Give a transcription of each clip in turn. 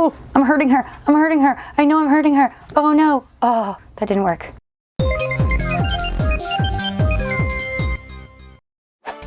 Oh, I'm hurting her. I'm hurting her. I know I'm hurting her. Oh no. Oh, that didn't work.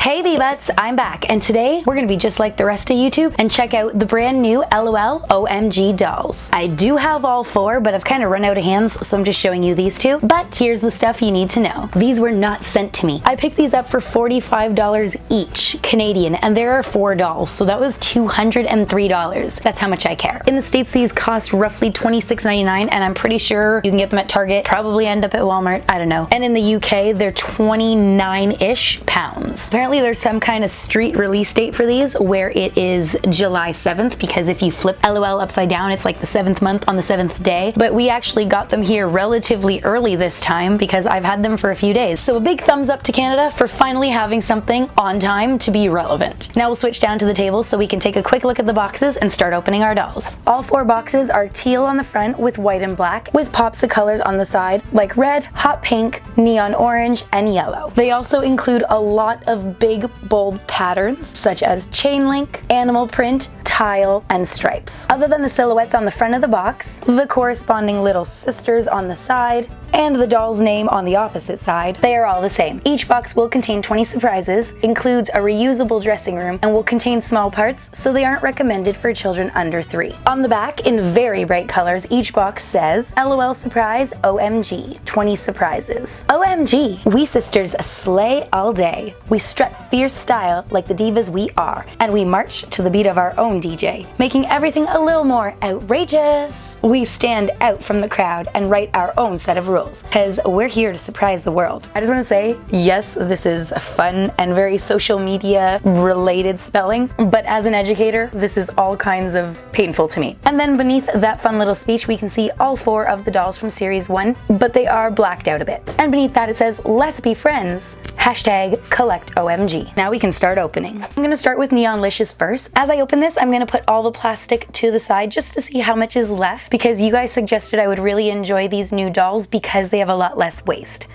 Hey Bebuts, I'm back, and today we're gonna be just like the rest of YouTube and check out the brand new LOL OMG dolls. I do have all 4, but I've kind of run out of hands, so I'm just showing you these 2. But here's the stuff you need to know. These were not sent to me. I picked these up for $45 each, Canadian, and there are 4 dolls, so that was $203. That's how much I care. In the States, these cost roughly $26.99, and I'm pretty sure you can get them at Target, probably end up at Walmart, I don't know. And in the UK, they're 29-ish pounds. Apparently there's some kind of street release date for these where it is July 7th, because if you flip LOL upside down, it's like the 7th month on the 7th day. But we actually got them here relatively early this time because I've had them for a few days. So a big thumbs up to Canada for finally having something on time to be relevant. Now we'll switch down to the table so we can take a quick look at the boxes and start opening our dolls. All 4 boxes are teal on the front with white and black, with pops of colors on the side like red, hot pink, neon orange, and yellow. They also include a lot of big, bold patterns such as chain link, animal print, tile, and stripes. Other than the silhouettes on the front of the box, the corresponding little sisters on the side, and the doll's name on the opposite side, they are all the same. Each box will contain 20 surprises, includes a reusable dressing room, and will contain small parts, so they aren't recommended for children under 3. On the back, in very bright colors, each box says, LOL surprise, OMG, 20 surprises. OMG, we sisters slay all day. We strut fierce style like the divas we are, and we march to the beat of our own DJ, making everything a little more outrageous. We stand out from the crowd and write our own set of rules, because we're here to surprise the world. I just want to say, yes, this is fun and very social media related spelling, but as an educator, this is all kinds of painful to me. And then beneath that fun little speech, we can see all 4 of the dolls from series 1, but they are blacked out a bit. And beneath that it says, let's be friends, hashtag collect OMG. Now we can start opening. I'm gonna start with Neonlicious first. As I open this, I'm gonna put all the plastic to the side just to see how much is left, because you guys suggested I would really enjoy these new dolls because they have a lot less waste.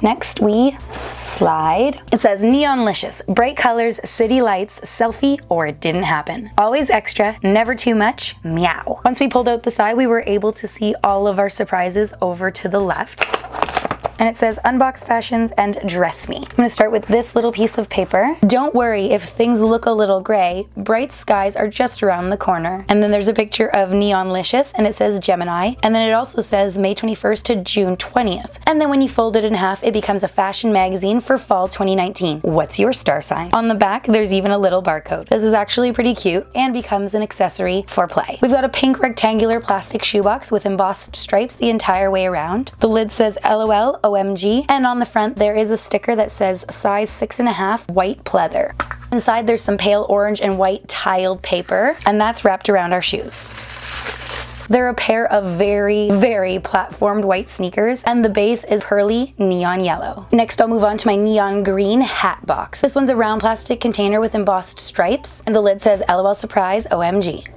Next we slide. It says Neonlicious, bright colors, city lights, selfie, or it didn't happen. Always extra, never too much, meow. Once we pulled out the side, we were able to see all of our surprises over to the left. And it says unbox fashions and dress me. I'm gonna start with this little piece of paper. Don't worry if things look a little gray, bright skies are just around the corner. And then there's a picture of Neonlicious and it says Gemini, and then it also says May 21st to June 20th. And then when you fold it in half, it becomes a fashion magazine for fall 2019. What's your star sign? On the back, there's even a little barcode. This is actually pretty cute and becomes an accessory for play. We've got a pink rectangular plastic shoebox with embossed stripes the entire way around. The lid says LOL OMG, and on the front there is a sticker that says size 6.5 white pleather. Inside there's some pale orange and white tiled paper, and that's wrapped around our shoes. They're a pair of very, very platformed white sneakers, and the base is pearly neon yellow. Next, I'll move on to my neon green hat box. This one's a round plastic container with embossed stripes, and the lid says LOL surprise OMG.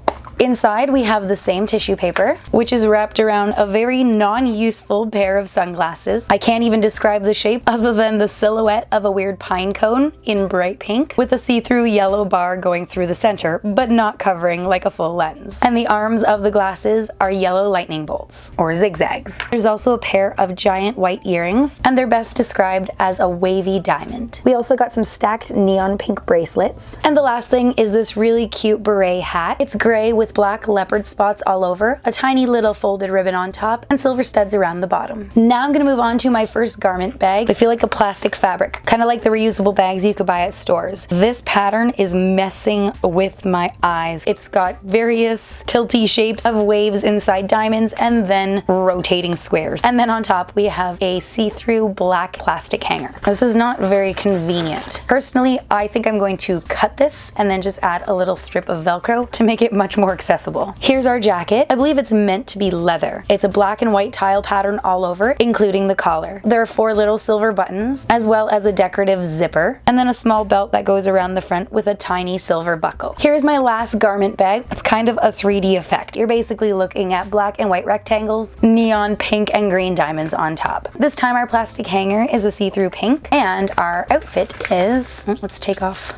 Inside we have the same tissue paper, which is wrapped around a very non-useful pair of sunglasses. I can't even describe the shape other than the silhouette of a weird pine cone in bright pink with a see-through yellow bar going through the center, but not covering like a full lens. And the arms of the glasses are yellow lightning bolts, or zigzags. There's also a pair of giant white earrings, and they're best described as a wavy diamond. We also got some stacked neon pink bracelets. And the last thing is this really cute beret hat. It's gray with black leopard spots all over, a tiny little folded ribbon on top, and silver studs around the bottom. Now I'm gonna move on to my first garment bag. They feel like a plastic fabric, kind of like the reusable bags you could buy at stores. This pattern is messing with my eyes. It's got various tilty shapes of waves inside diamonds and then rotating squares. And then on top we have a see-through black plastic hanger. This is not very convenient. Personally, I think I'm going to cut this and then just add a little strip of Velcro to make it much more accessible. Here's our jacket. I believe it's meant to be leather. It's a black and white tile pattern all over, including the collar. There are 4 little silver buttons, as well as a decorative zipper, and then a small belt that goes around the front with a tiny silver buckle. Here's my last garment bag. It's kind of a 3D effect. You're basically looking at black and white rectangles, neon pink and green diamonds on top. This time our plastic hanger is a see-through pink, and our outfit is, let's take off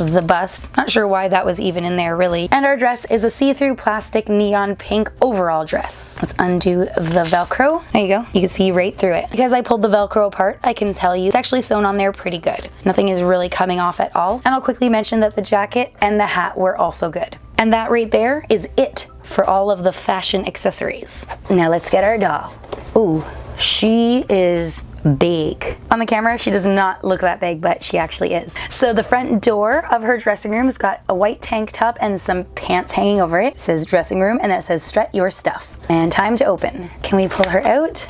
the bust. Not sure why that was even in there really. And our dress is a see-through plastic neon pink overall dress. Let's undo the Velcro. There you go. You can see right through it. Because I pulled the Velcro apart, I can tell you it's actually sewn on there pretty good. Nothing is really coming off at all. And I'll quickly mention that the jacket and the hat were also good. And that right there is it for all of the fashion accessories. Now let's get our doll. Ooh, she is big. On the camera, she does not look that big, but she actually is. So the front door of her dressing room's got a white tank top and some pants hanging over it. It says dressing room and then it says strut your stuff. And time to open. Can we pull her out?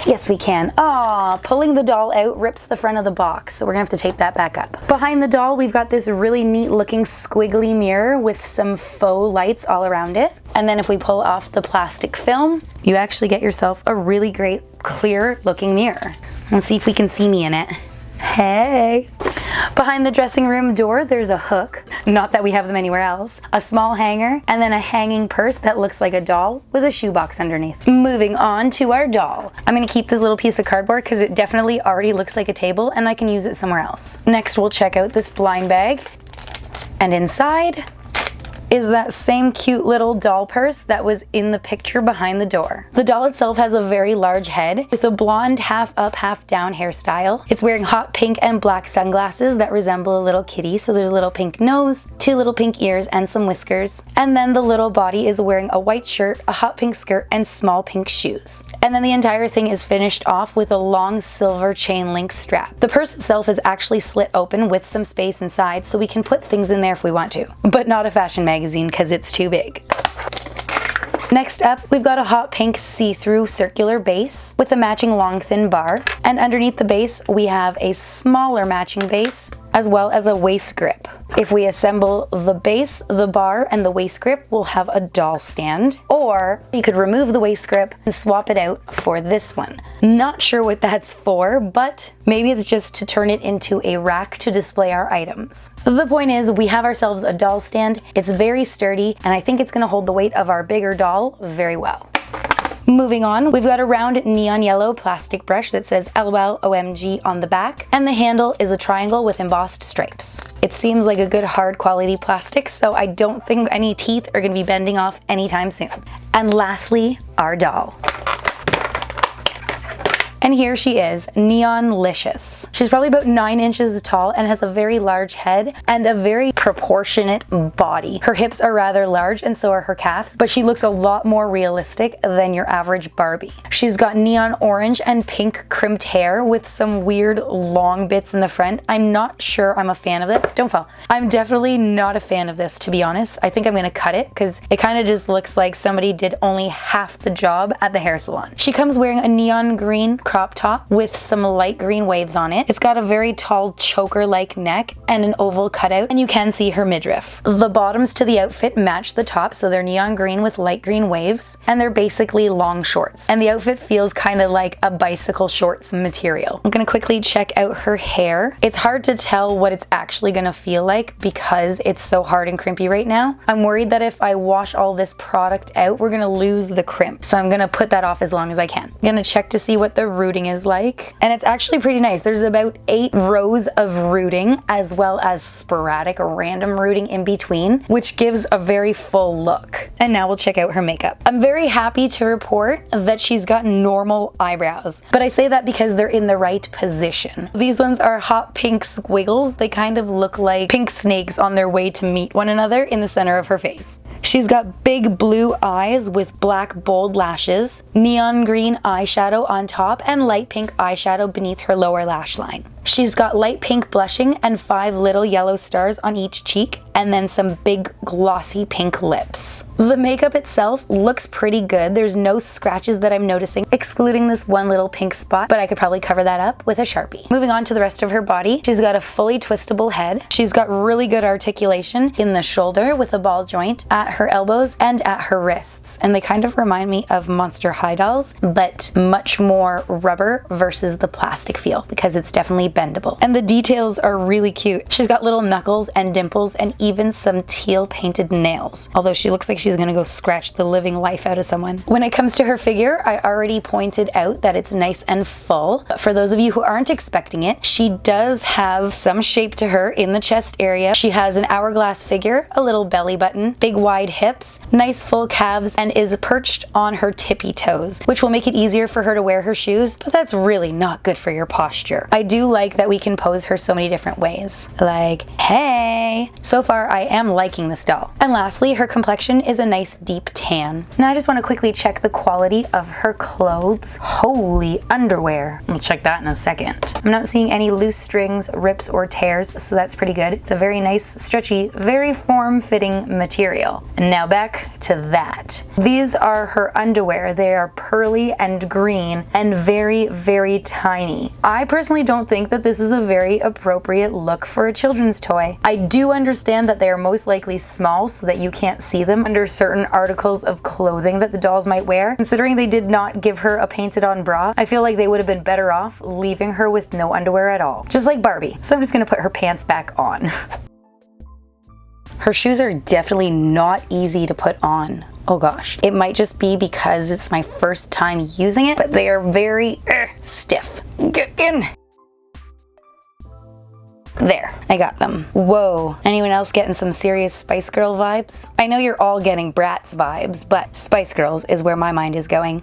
Yes, we can. Aw, pulling the doll out rips the front of the box, so we're gonna have to tape that back up. Behind the doll, we've got this really neat looking squiggly mirror with some faux lights all around it. And then if we pull off the plastic film, you actually get yourself a really great clear looking mirror. Let's see if we can see me in it. Hey! Behind the dressing room door, there's a hook, not that we have them anywhere else, a small hanger, and then a hanging purse that looks like a doll with a shoebox underneath. Moving on to our doll. I'm gonna keep this little piece of cardboard because it definitely already looks like a table and I can use it somewhere else. Next, we'll check out this blind bag. And inside is that same cute little doll purse that was in the picture behind the door. The doll itself has a very large head with a blonde half up, half down hairstyle. It's wearing hot pink and black sunglasses that resemble a little kitty, so there's a little pink nose, 2 little pink ears, and some whiskers. And then the little body is wearing a white shirt, a hot pink skirt, and small pink shoes. And then the entire thing is finished off with a long silver chain link strap. The purse itself is actually slit open with some space inside, so we can put things in there if we want to, but not a fashion magazine because it's too big. Next up, we've got a hot pink see-through circular base with a matching long thin bar, and underneath the base we have a smaller matching base as well as a waist grip. If we assemble the base, the bar, and the waist grip, we'll have a doll stand, or you could remove the waist grip and swap it out for this one. Not sure what that's for, but maybe it's just to turn it into a rack to display our items. The point is, we have ourselves a doll stand. It's very sturdy, and I think it's gonna hold the weight of our bigger doll very well. Moving on, we've got a round neon yellow plastic brush that says LOL OMG on the back, and the handle is a triangle with embossed stripes. It seems like a good hard quality plastic, so I don't think any teeth are going to be bending off anytime soon. And lastly, our doll. And here she is, Neonlicious. She's probably about 9 inches tall and has a very large head and a very proportionate body. Her hips are rather large and so are her calves, but she looks a lot more realistic than your average Barbie. She's got neon orange and pink crimped hair with some weird long bits in the front. I'm not sure I'm a fan of this. Don't fall. I'm definitely not a fan of this, to be honest. I think I'm gonna cut it because it kind of just looks like somebody did only half the job at the hair salon. She comes wearing a neon green crop top with some light green waves on it. It's got a very tall choker-like neck and an oval cutout, and you can see her midriff. The bottoms to the outfit match the top, so they're neon green with light green waves, and they're basically long shorts. And the outfit feels kind of like a bicycle shorts material. I'm gonna quickly check out her hair. It's hard to tell what it's actually gonna feel like because it's so hard and crimpy right now. I'm worried that if I wash all this product out, we're gonna lose the crimp. So I'm gonna put that off as long as I can. I'm gonna check to see what the rooting is like, and it's actually pretty nice. There's about 8 rows of rooting as well as sporadic random rooting in between, which gives a very full look. And now we'll check out her makeup. I'm very happy to report that she's got normal eyebrows, but I say that because they're in the right position. These ones are hot pink squiggles. They kind of look like pink snakes on their way to meet one another in the center of her face. She's got big blue eyes with black bold lashes, neon green eyeshadow on top, and light pink eyeshadow beneath her lower lash line. She's got light pink blushing and 5 little yellow stars on each cheek, and then some big glossy pink lips. The makeup itself looks pretty good. There's no scratches that I'm noticing, excluding this one little pink spot, but I could probably cover that up with a Sharpie. Moving on to the rest of her body, she's got a fully twistable head. She's got really good articulation in the shoulder with a ball joint at her elbows and at her wrists, and they kind of remind me of Monster High dolls, but much more rubber versus the plastic feel because it's definitely bendable. And the details are really cute. She's got little knuckles and dimples and even some teal painted nails, although she looks like she's she's gonna go scratch the living life out of someone. When it comes to her figure, I already pointed out that it's nice and full. But for those of you who aren't expecting it, she does have some shape to her in the chest area. She has an hourglass figure, a little belly button, big wide hips, nice full calves, and is perched on her tippy toes, which will make it easier for her to wear her shoes, but that's really not good for your posture. I do like that we can pose her so many different ways. Like, hey! So far, I am liking this doll. And lastly, her complexion is a nice deep tan. Now I just want to quickly check the quality of her clothes. Holy underwear. We'll check that in a second. I'm not seeing any loose strings, rips, or tears, so that's pretty good. It's a very nice, stretchy, very form-fitting material. And now back to that. These are her underwear. They are pearly and green and very, very tiny. I personally don't think that this is a very appropriate look for a children's toy. I do understand that they are most likely small so that you can't see them under certain articles of clothing that the dolls might wear. Considering they did not give her a painted on bra, I feel like they would have been better off leaving her with no underwear at all. Just like Barbie. So I'm just gonna put her pants back on. Her shoes are definitely not easy to put on. Oh gosh. It might just be because it's my first time using it, but they are very stiff. Get in! There, I got them. Whoa, anyone else getting some serious Spice Girl vibes? I know you're all getting Bratz vibes, but Spice Girls is where my mind is going.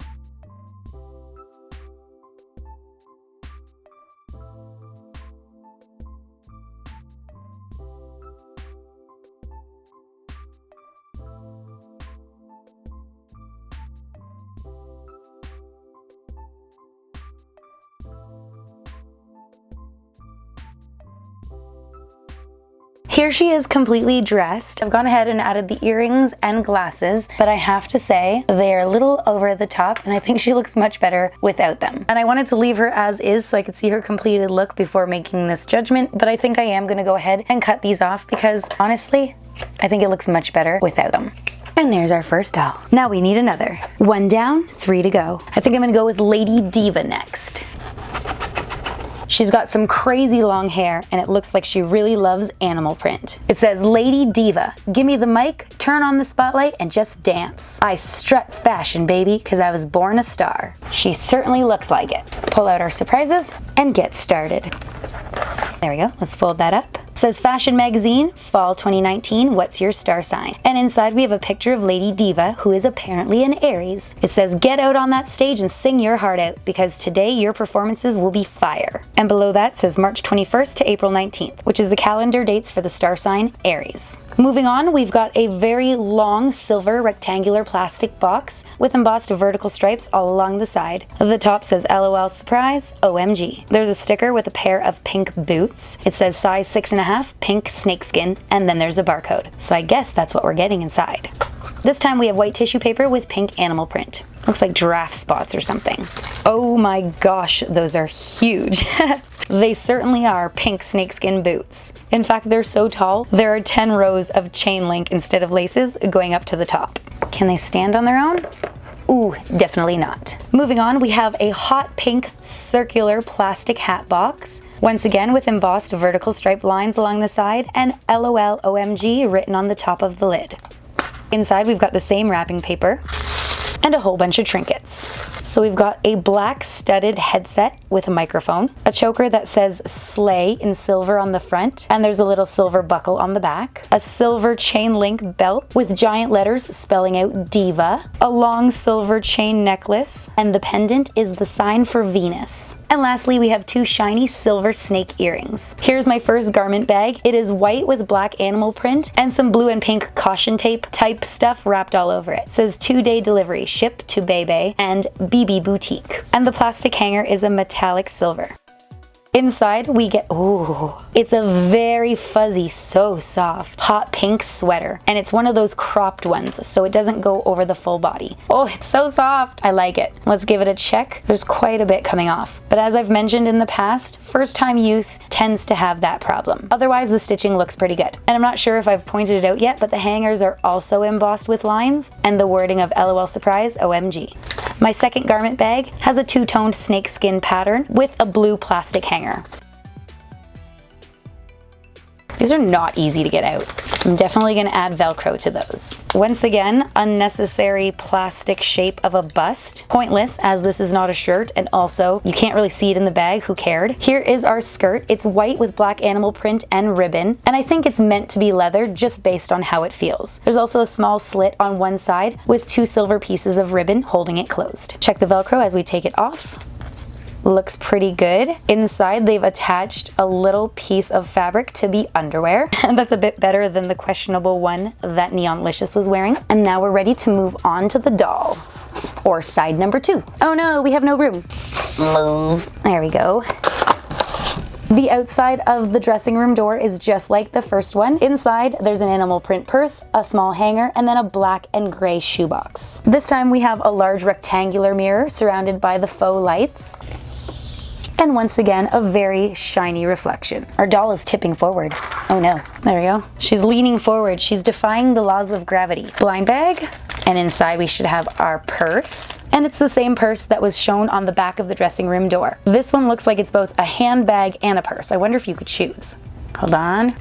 Here she is completely dressed. I've gone ahead and added the earrings and glasses, but I have to say they are a little over the top and I think she looks much better without them. And I wanted to leave her as is so I could see her completed look before making this judgment, but I think I am gonna go ahead and cut these off because honestly, I think it looks much better without them. And there's our first doll. Now we need another. 1 down, 3 to go. I think I'm gonna go with Lady Diva next. She's got some crazy long hair and it looks like she really loves animal print. It says, Lady Diva, give me the mic, turn on the spotlight, and just dance. I strut fashion, baby, because I was born a star. She certainly looks like it. Pull out our surprises and get started. There we go, let's fold that up. It says Fashion Magazine, Fall 2019, what's your star sign? And inside we have a picture of Lady Diva, who is apparently an Aries. It says, get out on that stage and sing your heart out, because today your performances will be fire. And below that says March 21st to April 19th, which is the calendar dates for the star sign Aries. Moving on, we've got a very long silver rectangular plastic box with embossed vertical stripes all along the side. The top says LOL surprise, OMG. There's a sticker with a pair of pink boots. It says size 6.5, pink snakeskin, and then there's a barcode. So I guess that's what we're getting inside. This time we have white tissue paper with pink animal print. Looks like giraffe spots or something. Oh my gosh, those are huge. They certainly are pink snakeskin boots. In fact, they're so tall, there are 10 rows of chain link instead of laces going up to the top. Can they stand on their own? Ooh, definitely not. Moving on, we have a hot pink circular plastic hat box. Once again with embossed vertical stripe lines along the side and LOL OMG written on the top of the lid. Inside we've got the same wrapping paper and a whole bunch of trinkets. So we've got a black studded headset with a microphone, a choker that says Slay in silver on the front, and there's a little silver buckle on the back, a silver chain link belt with giant letters spelling out Diva, a long silver chain necklace, and the pendant is the sign for Venus. And lastly, we have 2 shiny silver snake earrings. Here's my first garment bag. It is white with black animal print and some blue and pink caution tape type stuff wrapped all over it. It says 2-day delivery, ship to Bebe and BB Boutique. And the plastic hanger is a metallic silver. Inside we get, ooh, it's a very fuzzy, so soft, hot pink sweater. And it's one of those cropped ones, so it doesn't go over the full body. Oh, it's so soft. I like it. Let's give it a check. There's quite a bit coming off. But as I've mentioned in the past, first time use tends to have that problem. Otherwise, the stitching looks pretty good. And I'm not sure if I've pointed it out yet, but the hangers are also embossed with lines and the wording of LOL surprise, OMG. My second garment bag has a 2-toned snakeskin pattern with a blue plastic hanger. These are not easy to get out. I'm definitely gonna add Velcro to those. Once again, unnecessary plastic shape of a bust. Pointless, as this is not a shirt, and also you can't really see it in the bag, who cared? Here is our skirt. It's white with black animal print and ribbon, and I think it's meant to be leather just based on how it feels. There's also a small slit on one side with 2 silver pieces of ribbon holding it closed. Check the Velcro as we take it off. Looks pretty good. Inside, they've attached a little piece of fabric to be underwear. And that's a bit better than the questionable one that Neonlicious was wearing. And now we're ready to move on to the doll. Or side number 2. Oh no, we have no room. Move. There we go. The outside of the dressing room door is just like the first one. Inside, there's an animal print purse, a small hanger, and then a black and gray shoebox. This time we have a large rectangular mirror surrounded by the faux lights. And once again, a very shiny reflection. Our doll is tipping forward. Oh no, there we go. She's leaning forward. She's defying the laws of gravity. Blind bag, and inside we should have our purse. And it's the same purse that was shown on the back of the dressing room door. This one looks like it's both a handbag and a purse. I wonder if you could choose. Hold on.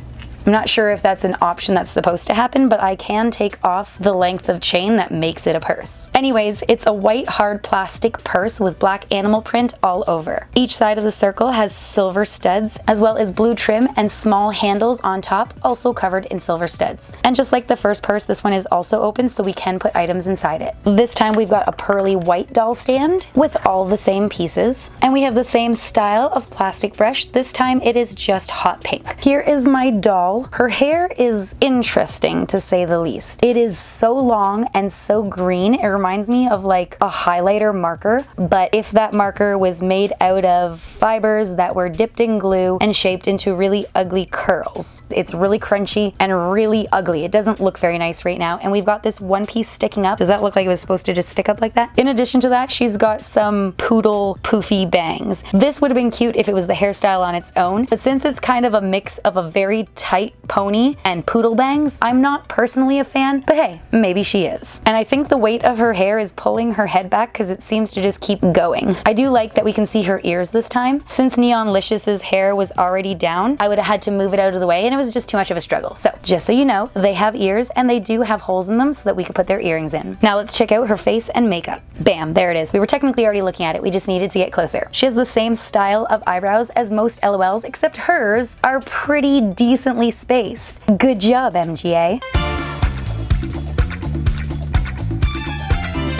I'm not sure if that's an option that's supposed to happen, but I can take off the length of chain that makes it a purse. Anyways, it's a white hard plastic purse with black animal print all over. Each side of the circle has silver studs, as well as blue trim and small handles on top, also covered in silver studs. And just like the first purse, this one is also open, so we can put items inside it. This time we've got a pearly white doll stand with all the same pieces. And we have the same style of plastic brush. This time it is just hot pink. Here is my doll. Her hair is interesting, to say the least. It is so long and so green. It reminds me of like a highlighter marker, but if that marker was made out of fibers that were dipped in glue and shaped into really ugly curls. It's really crunchy and really ugly. It doesn't look very nice right now. And we've got this one piece sticking up. Does that look like it was supposed to just stick up like that? In addition to that, she's got some poodle poofy bangs. This would have been cute if it was the hairstyle on its own, but since it's kind of a mix of a very tight pony and poodle bangs, I'm not personally a fan, but hey, maybe she is. And I think the weight of her hair is pulling her head back because it seems to just keep going. I do like that we can see her ears this time. Since Neonlicious's hair was already down, I would have had to move it out of the way and it was just too much of a struggle. So just so you know, they have ears and they do have holes in them so that we could put their earrings in. Now let's check out her face and makeup. Bam, there it is. We were technically already looking at it. We just needed to get closer. She has the same style of eyebrows as most LOLs, except hers are pretty decently spaced. Good job, MGA.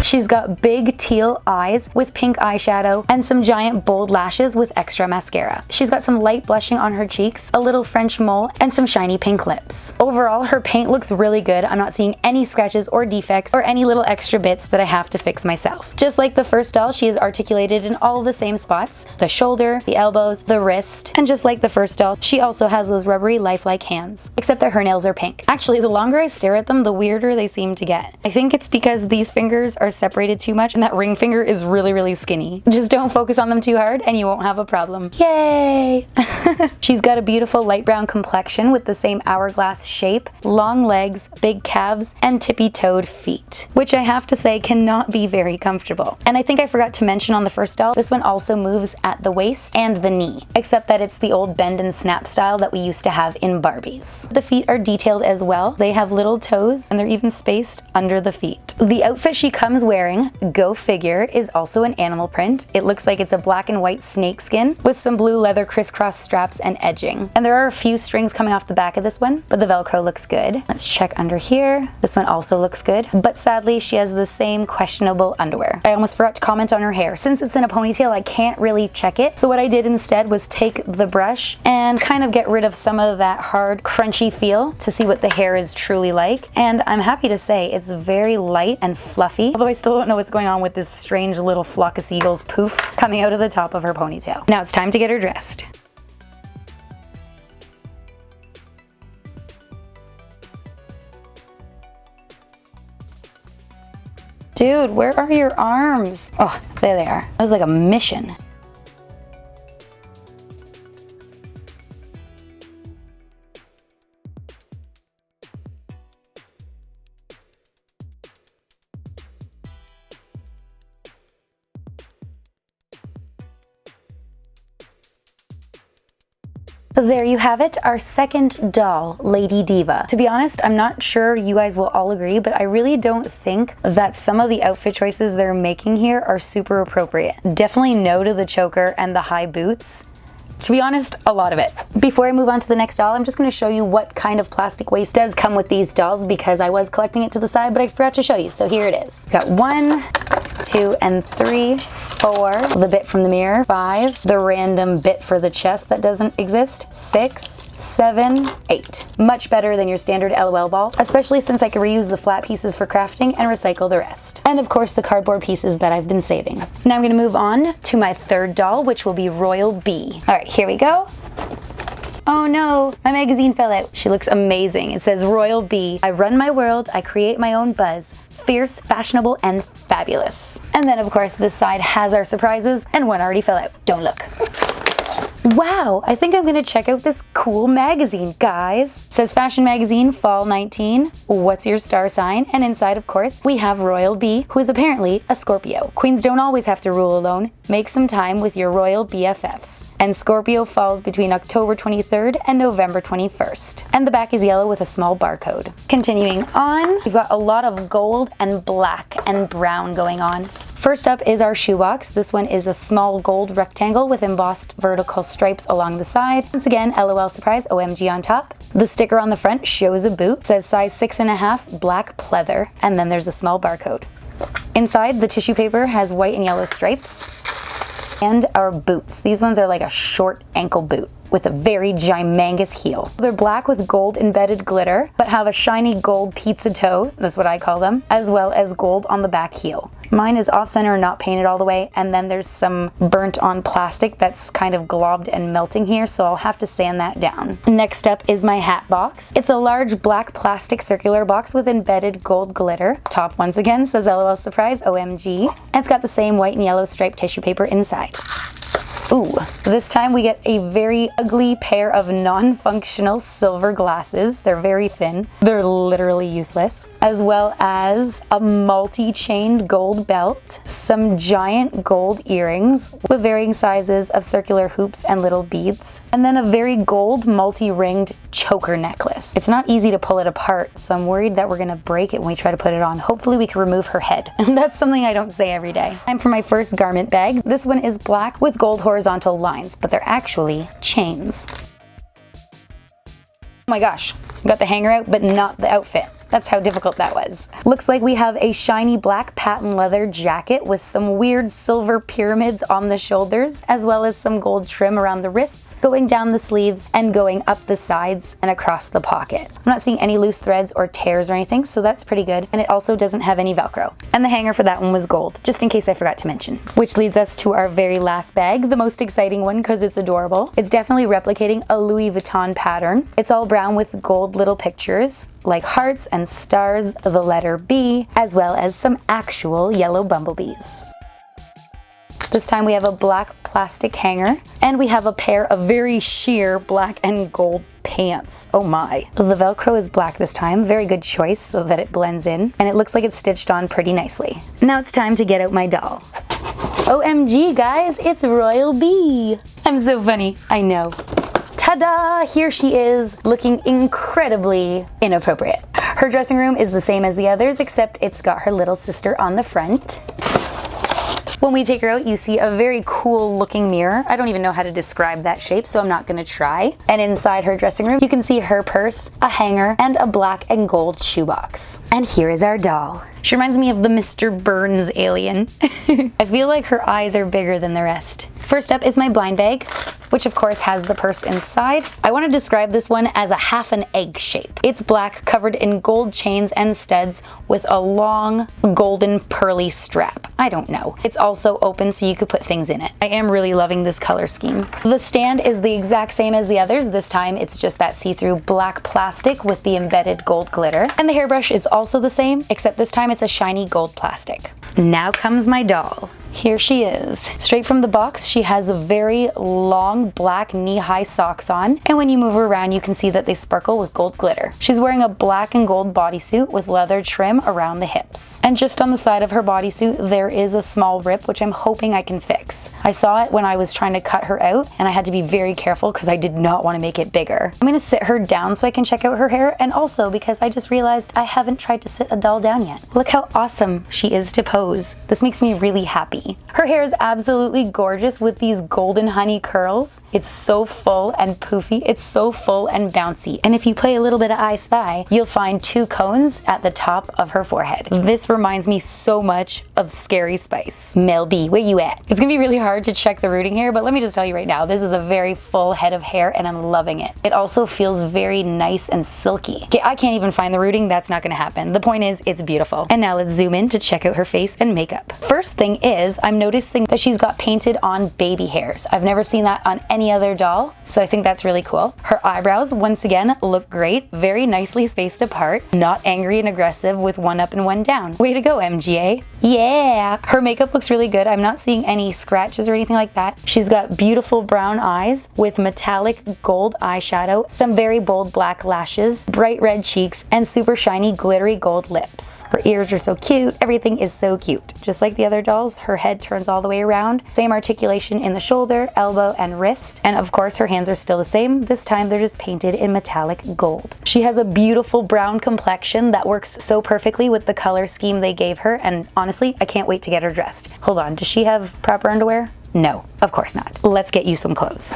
She's got big teal eyes with pink eyeshadow and some giant bold lashes with extra mascara. She's got some light blushing on her cheeks, a little French mole, and some shiny pink lips. Overall, her paint looks really good. I'm not seeing any scratches or defects or any little extra bits that I have to fix myself. Just like the first doll, she is articulated in all the same spots: the shoulder, the elbows, the wrist, and just like the first doll, she also has those rubbery, lifelike hands. Except that her nails are pink. Actually, the longer I stare at them, the weirder they seem to get. I think it's because these fingers are separated too much and that ring finger is really, really skinny. Just don't focus on them too hard and you won't have a problem. Yay! She's got a beautiful light brown complexion with the same hourglass shape, long legs, big calves, and tippy-toed feet, which I have to say cannot be very comfortable. And I think I forgot to mention on the first doll, this one also moves at the waist and the knee, except that it's the old bend and snap style that we used to have in Barbies. The feet are detailed as well. They have little toes and they're even spaced under the feet. The outfit she comes wearing, go figure, is also an animal print. It looks like it's a black and white snake skin with some blue leather crisscross straps and edging. And there are a few strings coming off the back of this one, but the Velcro looks good. Let's check under here. This one also looks good, but sadly she has the same questionable underwear. I almost forgot to comment on her hair. Since it's in a ponytail, I can't really check it. So what I did instead was take the brush and kind of get rid of some of that hard, crunchy feel to see what the hair is truly like. And I'm happy to say it's very light and fluffy, although I still don't know what's going on with this strange little flock of seagulls poof coming out of the top of her ponytail. Now it's time to get her dressed. Dude, where are your arms? Oh, there they are. That was like a mission. There you have it, our second doll, Lady Diva. To be honest, I'm not sure you guys will all agree, but I really don't think that some of the outfit choices they're making here are super appropriate. Definitely no to the choker and the high boots. To be honest, a lot of it. Before I move on to the next doll, I'm just going to show you what kind of plastic waste does come with these dolls, because I was collecting it to the side, but I forgot to show you. So here it is. We've got 1, 2, and 3, 4, the bit from the mirror, 5, the random bit for the chest that doesn't exist, 6, 7, 8. Much better than your standard LOL ball, especially since I can reuse the flat pieces for crafting and recycle the rest. And of course the cardboard pieces that I've been saving. Now I'm going to move on to my third doll, which will be Royal B. All right, here we go. Oh no, my magazine fell out. She looks amazing. It says Royal B. I run my world, I create my own buzz. Fierce, fashionable, and fabulous. And then of course this side has our surprises, and one already fell out. Don't look. Wow, I think I'm gonna check out this cool magazine, guys. It says Fashion Magazine, Fall 19. What's your star sign? And inside, of course, we have Royal B, who is apparently a Scorpio. Queens don't always have to rule alone. Make some time with your royal BFFs. And Scorpio falls between October 23rd and November 21st. And the back is yellow with a small barcode. Continuing on, we've got a lot of gold and black and brown going on. First up is our shoebox. This one is a small gold rectangle with embossed vertical stripes along the side. Once again, LOL surprise, OMG on top. The sticker on the front shows a boot. It says size 6.5, black pleather, and then there's a small barcode. Inside, the tissue paper has white and yellow stripes. And our boots. These ones are like a short ankle boot with a very gymangous heel. They're black with gold embedded glitter, but have a shiny gold pizza toe, that's what I call them, as well as gold on the back heel. Mine is off-center, not painted all the way, and then there's some burnt on plastic that's kind of globbed and melting here, so I'll have to sand that down. Next up is my hat box. It's a large black plastic circular box with embedded gold glitter. Top once again says LOL surprise, OMG, and it's got the same white and yellow striped tissue paper inside. Ooh, this time we get a very ugly pair of non-functional silver glasses. They're very thin. They're literally useless. As well as a multi-chained gold belt, some giant gold earrings with varying sizes of circular hoops and little beads, and then a very gold multi-ringed choker necklace. It's not easy to pull it apart, so I'm worried that we're gonna break it when we try to put it on. Hopefully we can remove her head. That's something I don't say every day. Time for my first garment bag. This one is black with gold horizontal lines, but they're actually chains. Oh my gosh, got the hanger out, but not the outfit. That's how difficult that was. Looks like we have a shiny black patent leather jacket with some weird silver pyramids on the shoulders, as well as some gold trim around the wrists, going down the sleeves and going up the sides and across the pocket. I'm not seeing any loose threads or tears or anything, so that's pretty good. And it also doesn't have any Velcro. And the hanger for that one was gold, just in case I forgot to mention. Which leads us to our very last bag, the most exciting one because it's adorable. It's definitely replicating a Louis Vuitton pattern. It's all brown with gold little pictures, like hearts and stars, the letter B, as well as some actual yellow bumblebees. This time we have a black plastic hanger, and we have a pair of very sheer black and gold pants. Oh my. The Velcro is black this time, very good choice so that it blends in, and it looks like it's stitched on pretty nicely. Now it's time to get out my doll. OMG guys, it's Royal B. I'm so funny, I know. Ta-da! Here she is, looking incredibly inappropriate. Her dressing room is the same as the others, except it's got her little sister on the front. When we take her out, you see a very cool looking mirror. I don't even know how to describe that shape, so I'm not gonna try. And inside her dressing room, you can see her purse, a hanger, and a black and gold shoebox. And here is our doll. She reminds me of the Mr. Burns alien. I feel like her eyes are bigger than the rest. First up is my blind bag, which of course has the purse inside. I want to describe this one as a half an egg shape. It's black, covered in gold chains and studs with a long golden pearly strap. I don't know. It's also open so you could put things in it. I am really loving this color scheme. The stand is the exact same as the others. This time it's just that see-through black plastic with the embedded gold glitter. And the hairbrush is also the same, except this time it's a shiny gold plastic. Now comes my doll. Here she is. Straight from the box, she has a very long black knee-high socks on, and when you move her around, you can see that they sparkle with gold glitter. She's wearing a black and gold bodysuit with leather trim around the hips. And just on the side of her bodysuit, there is a small rip, which I'm hoping I can fix. I saw it when I was trying to cut her out, and I had to be very careful because I did not want to make it bigger. I'm gonna sit her down so I can check out her hair, and also because I just realized I haven't tried to sit a doll down yet. Look how awesome she is to pose. This makes me really happy. Her hair is absolutely gorgeous with these golden honey curls. It's so full and poofy. It's so full and bouncy. And if you play a little bit of I Spy, you'll find 2 cones at the top of her forehead. This reminds me so much of Scary Spice. Mel B, where you at? It's gonna be really hard to check the rooting hair, but let me just tell you right now, this is a very full head of hair and I'm loving it. It also feels very nice and silky. Okay, I can't even find the rooting. That's not gonna happen. The point is, it's beautiful. And now let's zoom in to check out her face and makeup. First thing is, I'm noticing that she's got painted on baby hairs. I've never seen that on any other doll, so I think that's really cool. Her eyebrows, once again, look great. Very nicely spaced apart. Not angry and aggressive with one up and one down. Way to go, MGA. Yeah! Her makeup looks really good. I'm not seeing any scratches or anything like that. She's got beautiful brown eyes with metallic gold eyeshadow, some very bold black lashes, bright red cheeks, and super shiny glittery gold lips. Her ears are so cute. Everything is so cute. Just like the other dolls, her head turns all the way around. Same articulation in the shoulder, elbow, and wrist. And of course, her hands are still the same. This time they're just painted in metallic gold. She has a beautiful brown complexion that works so perfectly with the color scheme they gave her. And honestly, I can't wait to get her dressed. Hold on, does she have proper underwear? No, of course not. Let's get you some clothes.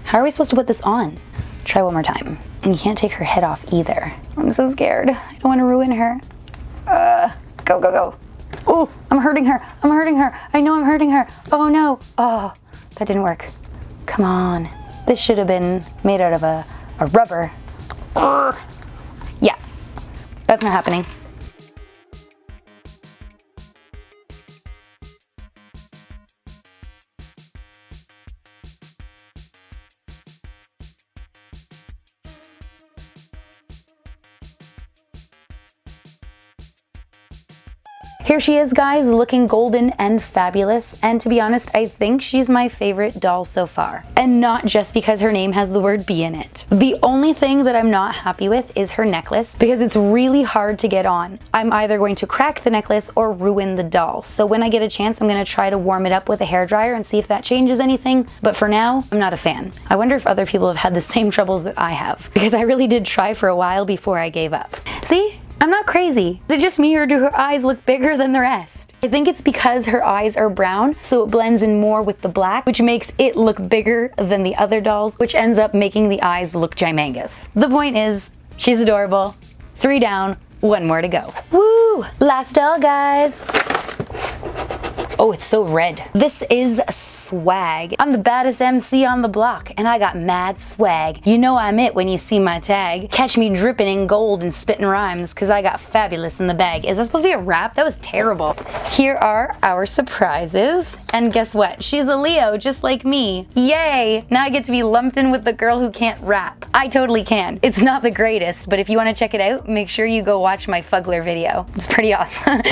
How are we supposed to put this on? Try one more time. And you can't take her head off either. I'm so scared. I don't want to ruin her. Go, go, go. Oh, I'm hurting her. I'm hurting her. I know I'm hurting her. Oh no. Oh, that didn't work. Come on. This should have been made out of a rubber. Yeah, that's not happening. Here she is, guys, looking golden and fabulous, and to be honest, I think she's my favorite doll so far. And not just because her name has the word B in it. The only thing that I'm not happy with is her necklace, because it's really hard to get on. I'm either going to crack the necklace or ruin the doll. So when I get a chance, I'm going to try to warm it up with a hairdryer and see if that changes anything. But for now, I'm not a fan. I wonder if other people have had the same troubles that I have, because I really did try for a while before I gave up. See? I'm not crazy. Is it just me or do her eyes look bigger than the rest? I think it's because her eyes are brown, so it blends in more with the black, which makes it look bigger than the other dolls, which ends up making the eyes look gymangous. The point is, she's adorable. 3 down, 1 more to go. Woo! Last doll, guys. Oh, it's so red. This is swag. I'm the baddest MC on the block, and I got mad swag. You know I'm it when you see my tag. Catch me dripping in gold and spitting rhymes, cause I got fabulous in the bag. Is that supposed to be a rap? That was terrible. Here are our surprises. And guess what? She's a Leo, just like me. Yay! Now I get to be lumped in with the girl who can't rap. I totally can. It's not the greatest, but if you want to check it out, make sure you go watch my Fuggler video. It's pretty awesome.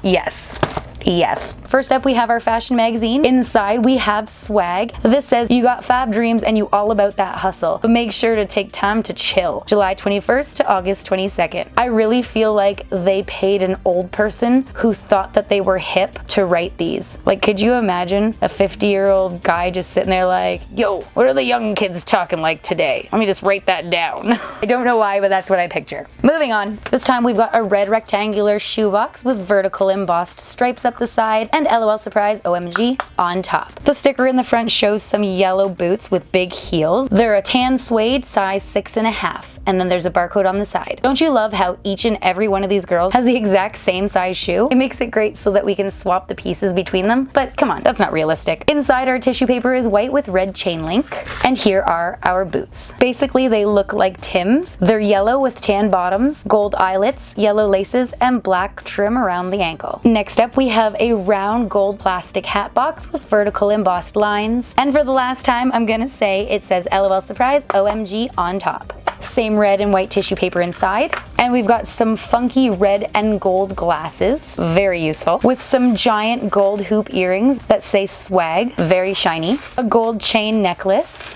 Yes. Yes. First up, we have our fashion magazine. Inside, we have swag. This says, you got fab dreams and you all about that hustle, but make sure to take time to chill. July 21st to August 22nd. I really feel like they paid an old person who thought that they were hip to write these. Like, could you imagine a 50-year-old guy just sitting there like, yo, what are the young kids talking like today? Let me just write that down. I don't know why, but that's what I picture. Moving on. This time, we've got a red rectangular shoebox with vertical embossed stripes up the side and LOL surprise OMG on top. The sticker in the front shows some yellow boots with big heels. They're a tan suede size 6.5. and then there's a barcode on the side. Don't you love how each and every one of these girls has the exact same size shoe? It makes it great so that we can swap the pieces between them, but come on, that's not realistic. Inside, our tissue paper is white with red chain link, and here are our boots. Basically, they look like Tim's. They're yellow with tan bottoms, gold eyelets, yellow laces, and black trim around the ankle. Next up, we have a round gold plastic hat box with vertical embossed lines, and for the last time, I'm gonna say it says LOL Surprise OMG on top. Same red and white tissue paper inside, and we've got some funky red and gold glasses, very useful, with some giant gold hoop earrings that say swag, very shiny, a gold chain necklace,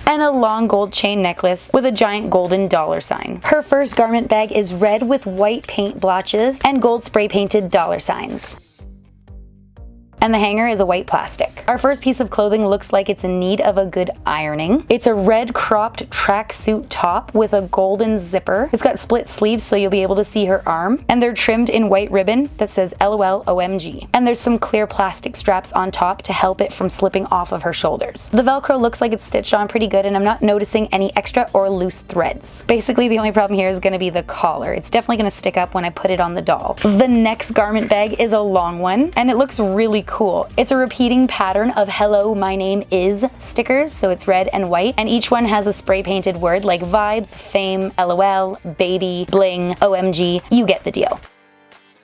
and a long gold chain necklace with a giant golden dollar sign. Her first garment bag is red with white paint blotches and gold spray painted dollar signs. And the hanger is a white plastic. Our first piece of clothing looks like it's in need of a good ironing. It's a red cropped tracksuit top with a golden zipper. It's got split sleeves so you'll be able to see her arm, and they're trimmed in white ribbon that says LOL OMG. And there's some clear plastic straps on top to help it from slipping off of her shoulders. The Velcro looks like it's stitched on pretty good, and I'm not noticing any extra or loose threads. Basically, the only problem here is going to be the collar. It's definitely going to stick up when I put it on the doll. The next garment bag is a long one, and it looks really cool. It's a repeating pattern of hello, my name is stickers, so it's red and white, and each one has a spray painted word like vibes, fame, LOL, baby, bling, OMG, you get the deal.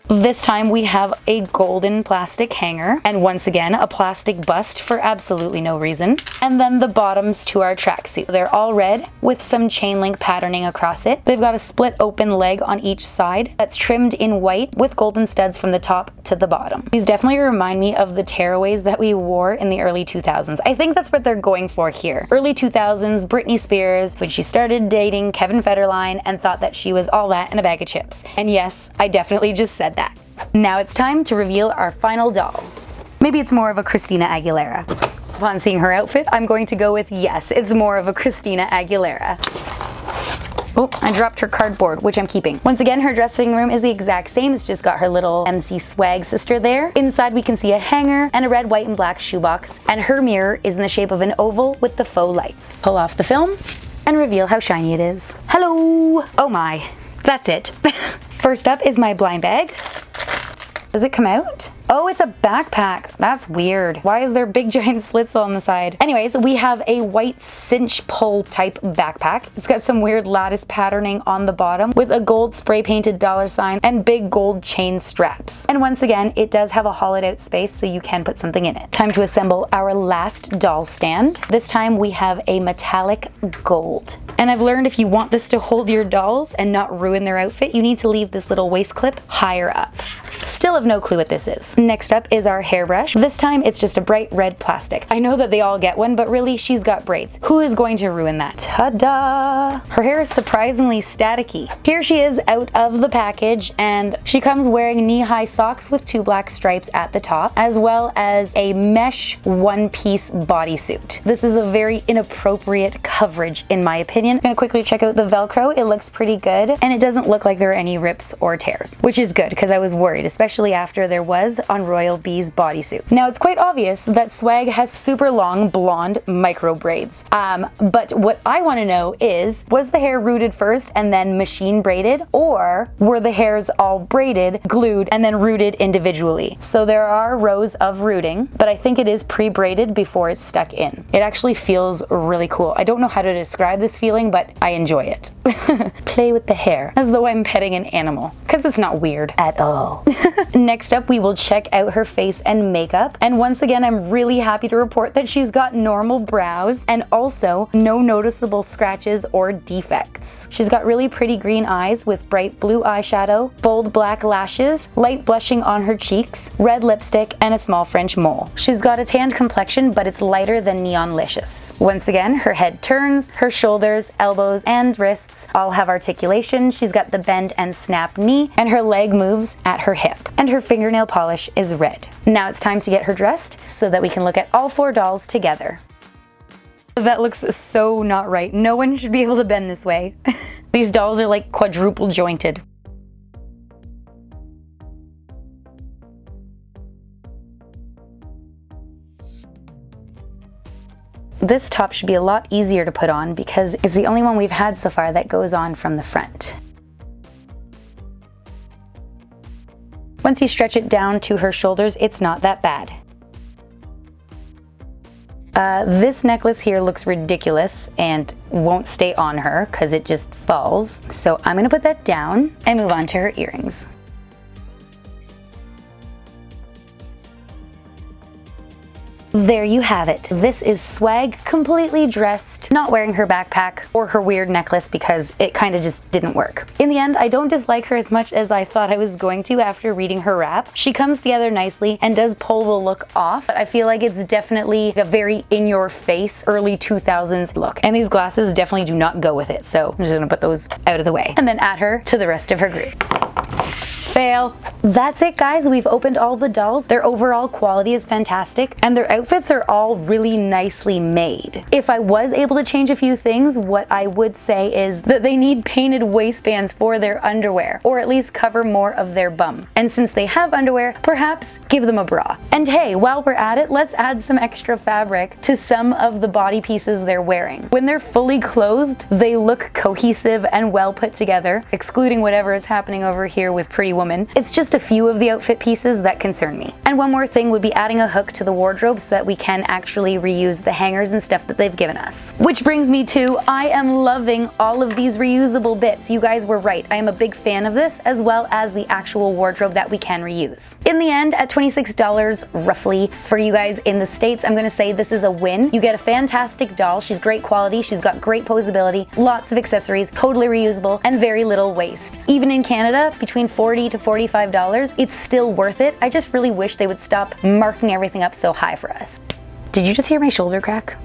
This time we have a golden plastic hanger, and once again a plastic bust for absolutely no reason. And then the bottoms to our tracksuit. They're all red with some chain link patterning across it. They've got a split open leg on each side that's trimmed in white with golden studs from the top to the bottom. These definitely remind me of the tearaways that we wore in the early 2000s. I think that's what they're going for here. Early 2000s, Britney Spears, when she started dating Kevin Federline and thought that she was all that in a bag of chips. And yes, I definitely just said that. Now it's time to reveal our final doll. Maybe it's more of a Christina Aguilera. Upon seeing her outfit, I'm going to go with yes, it's more of a Christina Aguilera. Oh, I dropped her cardboard, which I'm keeping. Once again, her dressing room is the exact same. It's just got her little MC swag sister there. Inside, we can see a hanger and a red, white, and black shoebox. And her mirror is in the shape of an oval with the faux lights. Pull off the film and reveal how shiny it is. Hello! Oh my, that's it. First up is my blind bag. Does it come out? Oh, it's a backpack. That's weird. Why is there big giant slits on the side? Anyways, we have a white cinch pull type backpack. It's got some weird lattice patterning on the bottom with a gold spray painted dollar sign and big gold chain straps. And once again, it does have a hollowed out space so you can put something in it. Time to assemble our last doll stand. This time we have a metallic gold. And I've learned if you want this to hold your dolls and not ruin their outfit, you need to leave this little waist clip higher up. Still have no clue what this is. Next up is our hairbrush. This time it's just a bright red plastic. I know that they all get one, but really she's got braids. Who is going to ruin that? Ta-da! Her hair is surprisingly staticky. Here she is out of the package, and she comes wearing knee-high socks with 2 black stripes at the top, as well as a mesh one-piece bodysuit. This is a very inappropriate coverage in my opinion. I'm gonna quickly check out the Velcro. It looks pretty good, and it doesn't look like there are any rips or tears, which is good because I was worried, especially after there was on Royal B's bodysuit. Now it's quite obvious that Swag has super long blonde micro braids. But what I want to know is, was the hair rooted first and then machine braided, or were the hairs all braided, glued, and then rooted individually? So there are rows of rooting, but I think it is pre-braided before it's stuck in. It actually feels really cool. I don't know how to describe this feeling, but I enjoy it. Play with the hair as though I'm petting an animal, because it's not weird at all. Next up, we will check out her face and makeup, and once again I'm really happy to report that she's got normal brows and also no noticeable scratches or defects. She's got really pretty green eyes with bright blue eyeshadow, bold black lashes, light blushing on her cheeks, red lipstick, and a small French mole. She's got a tanned complexion, but it's lighter than Neonlicious. Once again, her head turns, her shoulders, elbows, and wrists all have articulation. She's got the bend and snap knee, and her leg moves at her hip, and her fingernail polish is red. Now it's time to get her dressed so that we can look at all 4 dolls together. That looks so not right. No one should be able to bend this way. These dolls are like quadruple jointed. This top should be a lot easier to put on because it's the only one we've had so far that goes on from the front. Once you stretch it down to her shoulders, it's not that bad. This necklace here looks ridiculous and won't stay on her because it just falls. So I'm gonna put that down and move on to her earrings. There you have it. This is swag completely dressed, not wearing her backpack or her weird necklace because it kind of just didn't work. In the end, I don't dislike her as much as I thought I was going to after reading her rap. She comes together nicely and does pull the look off, but I feel like it's definitely a very in-your-face early 2000s look. And these glasses definitely do not go with it, so I'm just gonna put those out of the way and then add her to the rest of her group. Fail. That's it, guys. We've opened all the dolls. Their overall quality is fantastic and their outfits are all really nicely made. If I was able to change a few things, what I would say is that they need painted waistbands for their underwear, or at least cover more of their bum. And since they have underwear, perhaps give them a bra. And hey, while we're at it, let's add some extra fabric to some of the body pieces they're wearing. When they're fully clothed, they look cohesive and well put together, excluding whatever is happening over here with Pretty Woman. It's just a few of the outfit pieces that concern me. And one more thing would be adding a hook to the wardrobe so that we can actually reuse the hangers and stuff that they've given us. Which brings me to, I am loving all of these reusable bits. You guys were right. I am a big fan of this, as well as the actual wardrobe that we can reuse. In the end, at $26 roughly for you guys in the States, I'm gonna say this is a win. You get a fantastic doll. She's great quality. She's got great posability, lots of accessories, totally reusable, and very little waste. Even in Canada, between $40 to $45, it's still worth it. I just really wish they would stop marking everything up so high for us. Did you just hear my shoulder crack?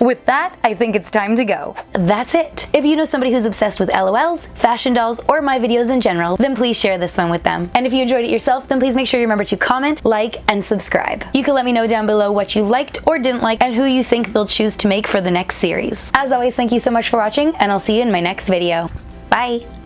With that, I think it's time to go. That's it. If you know somebody who's obsessed with LOLs, fashion dolls, or my videos in general, then please share this one with them. And if you enjoyed it yourself, then please make sure you remember to comment, like, and subscribe. You can let me know down below what you liked or didn't like and who you think they'll choose to make for the next series. As always, thank you so much for watching, and I'll see you in my next video. Bye!